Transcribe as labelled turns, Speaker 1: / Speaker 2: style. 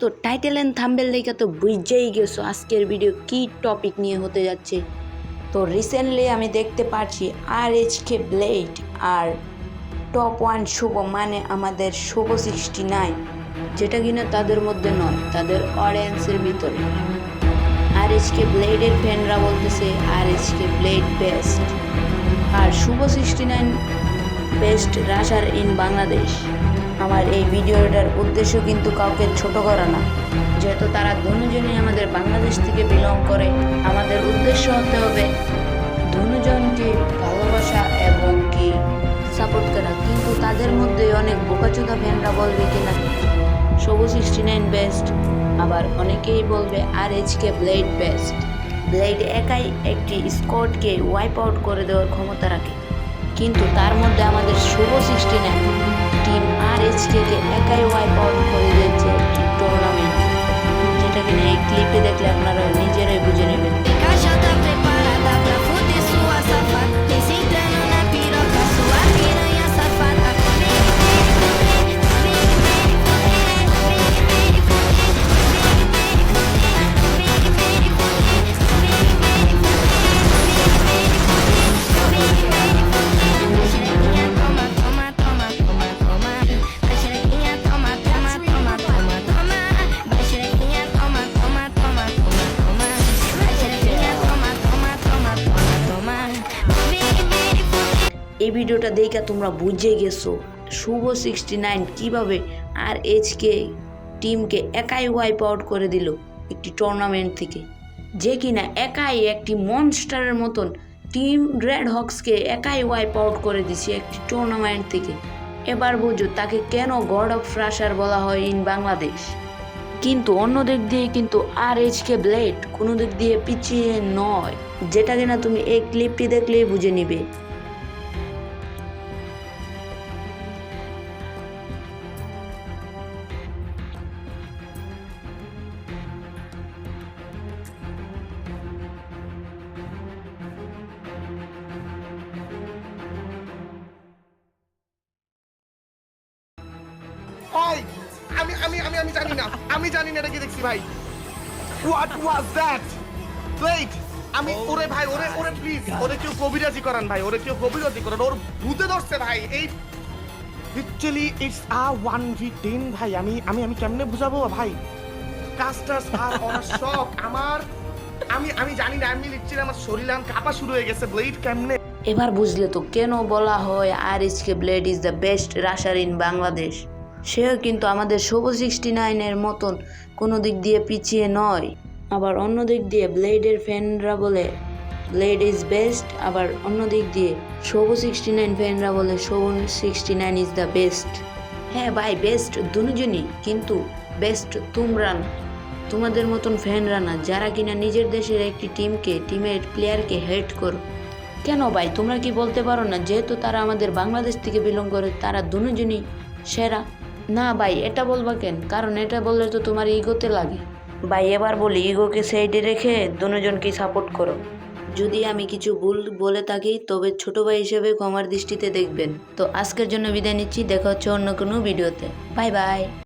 Speaker 1: তো title and thumbnail দেখে তো বুঝেই গেছো আজকের ভিডিও কি টপিক নিয়ে হতে যাচ্ছে। তো রিসেন্টলি আমি দেখতে পাচ্ছি RHK ব্লেড আর টপ 1 শুভ মানে আমাদের শুভ 69, যেটা কিনা তাদের মধ্যে নয়, তাদের অডিয়েন্সের ভিতরে। RHK ব্লেডের ফ্যানরা বলতেছে RHK ব্লেড বেস্ট আর Shubho 69 best rusher in Bangladesh. আমার এই ভিডিওটার উদ্দেশ্য কিন্তু কাউকে ছোট করা না, যেহেতু তারা দুজনই আমাদের বাংলাদেশ থেকে বিলং করে। আমাদের উদ্দেশ্য হতে হবে দুজনকে ভালোবাসা এবং কি সাপোর্ট করা। কিন্তু তাদের মধ্যে অনেক বোকাচোদা ফ্যানরা বলবে কিনা শুভ 69 বেস্ট, আবার অনেকেই বলবে RHK ব্লেড বেস্ট। ব্লেড একাই একটি স্কোয়াডকে ওয়াইপ আউট করে দেওয়ার ক্ষমতা রাখে, কিন্তু তার মধ্যে আমাদের শুভ 69 টিম RHK কে একাই ওয়াইপ আউট করে দিয়েছে একটি টুর্নামেন্ট, যেটা কিনা এই ক্লিপে দেখলে আপনারা নিজেরাই বুঝে নেবেন। এই ভিডিওটা দেখে তোমরা বুঝে গেছো শুভ 69 কিভাবে RHK টিমকে একাই ওয়াইপ আউট করে দিল একটি টুর্নামেন্ট থেকে, যে কিনা একাই একটি মনস্টারের মতন টিম রেড হক্সকে একাই ওয়াইপ আউট করে দিছে একটি টুর্নামেন্ট থেকে। এবার বুঝো তাকে কেন গড অফ রাশার বলা হয় ইন বাংলাদেশ। কিন্তু অন্য দিক দিয়ে কিন্তু RHK ব্লেড কোনো দিক দিয়ে পিছিয়ে নয়, যেটা কিনা তুমি এই ক্লিপটি দেখলেই বুঝে নিবে।
Speaker 2: ভাই আমি আমি আমি আমি জানি না, আমি জানি না এটা কি দেখছি ভাই। What was that? ওয়েট, আমি ওরে ভাই ওরে ওরে প্লিজ ওরে কেউ কবিরাজি করান ভাই, ওরে কেউ কবিরাজি করান, ওর ভূতে ধরছে ভাই। এই লিটারালি ইটস আ 1v10 ভাই। আমি আমি আমি কেমনে বুঝাবো ভাই? কাস্টার্স আর অন শক আমার আমি আমি জানি না, আমি লিটারালি আমার শরীর কাঁপা শুরু হয়ে গেছে। ব্লেড কেমনে
Speaker 1: এবার বুঝলে তো কেন বলা হয় RHK blade is the best rusher in Bangladesh. সেও কিন্তু আমাদের শুভ 69 এর মতন কোনো দিক দিয়ে পিছিয়ে নয়। আবার অন্য দিক দিয়ে ব্লেডের ফ্যানরা বলে ব্লেড ইজ বেস্ট, আবার অন্য দিক দিয়ে শুভ 69 ফ্যানরা বলে শুভ 69 ইজ দ্য বেস্ট। হ্যাঁ ভাই, বেস্ট দুজনই, কিন্তু বেস্ট তোমরা না, তোমাদের মতন ফ্যানরা না, যারা কিনা নিজের দেশের একটি টিমের প্লেয়ারকে হেট করো। কেন ভাই, তোমরা কি বলতে পারো না যেহেতু তারা আমাদের বাংলাদেশ থেকে বিলং করে তারা দুজনই সেরা? না ভাই, এটা বলবা কেন? কারণ এটা বললে তো তোমার ইগোতে লাগে। ভাই এবার বলি, ইগোকে সাইডে রেখে দুজনকে সাপোর্ট করো। যদি আমি কিছু ভুল বলে থাকি তবে ছোট ভাই হিসেবে ক্ষমার দৃষ্টিতে দেখবেন। তো আজকের জন্য বিদায় নিচ্ছি, দেখা হচ্ছে অন্য কোনো ভিডিওতে। Bye bye.